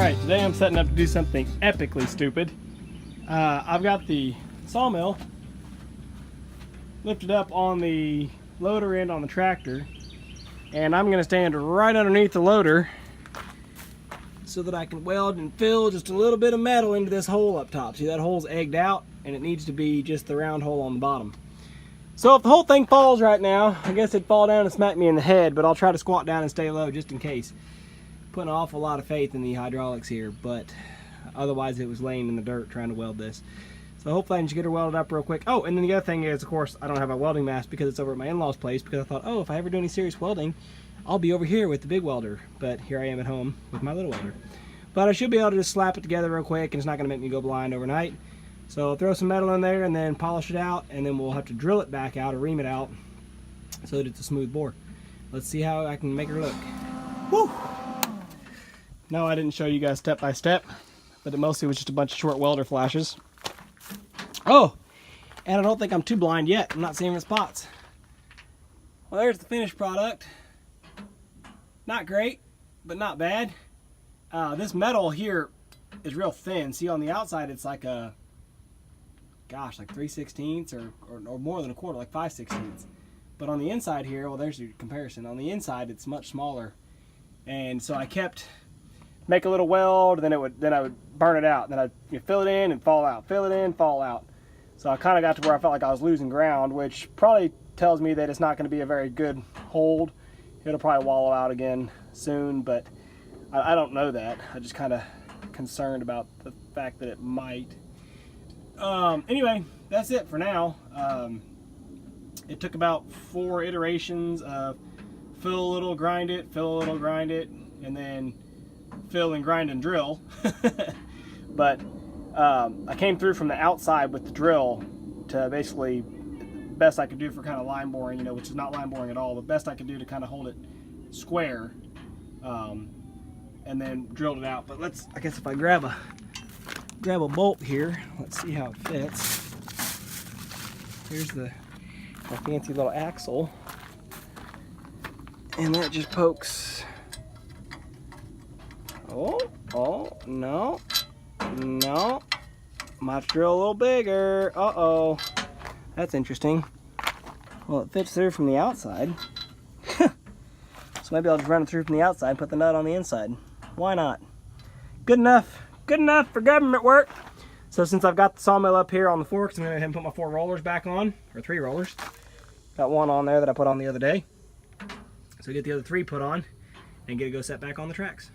Alright, today I'm setting up to do something epically stupid. I've got the sawmill lifted up on the loader end on the tractor, and I'm going to stand right underneath the loader so that I can weld and fill just a little bit of metal into this hole up top. See, that hole's egged out and it needs to be just the round hole on the bottom. So if the whole thing falls right now, I guess it'd fall down and smack me in the head, but I'll try to squat down and stay low just in case. Putting an awful lot of faith in the hydraulics here, but otherwise it was laying in the dirt trying to weld this. So hopefully I can just get her welded up real quick. Oh, and then the other thing is, of course, I don't have a welding mask because it's over at my in-laws' place, because I thought, oh, if I ever do any serious welding, I'll be over here with the big welder. But here I am at home with my little welder. But I should be able to just slap it together real quick, and it's not going to make me go blind overnight. So I'll throw some metal in there and then polish it out, and then we'll have to drill it back out or ream it out so that it's a smooth bore. Let's see how I can make her look. Woo! No, I didn't show you guys step by step, but it mostly was just a bunch of short welder flashes. Oh, and I don't think I'm too blind yet. I'm not seeing the spots. Well, there's the finished product. Not great, but not bad. This metal here is real thin. See, on the outside it's like a, gosh, like 3/16 or more than a quarter, like 5/16. But on the inside here, well, there's your comparison. On the inside, it's much smaller, and so I kept make a little weld, then I would burn it out. Then I'd fill it in and fall out, fill it in, fall out. So I kind of got to where I felt like I was losing ground, which probably tells me that it's not going to be a very good hold. It'll probably wallow out again soon, but I don't know that. I'm just kind of concerned about the fact that it might. Anyway, that's it for now. It took about 4 iterations of fill a little, grind it, fill a little, grind it, and then fill and grind and drill. But I came through from the outside with the drill to basically best I could do for kind of line boring, which is not line boring at all, but best I could do to kind of hold it square, and then drilled it out. But I guess if I grab a bolt here, let's see how it fits. Here's my fancy little axle, and that just pokes. Oh, no, might drill a little bigger. Uh-oh, that's interesting. Well, it fits through from the outside. So maybe I'll just run it through from the outside and put the nut on the inside. Why not? Good enough for government work. So since I've got the sawmill up here on the forks, I'm going to go ahead and put my 4 rollers back on, or 3 rollers. Got one on there that I put on the other day. So get the other 3 put on and get it go set back on the tracks.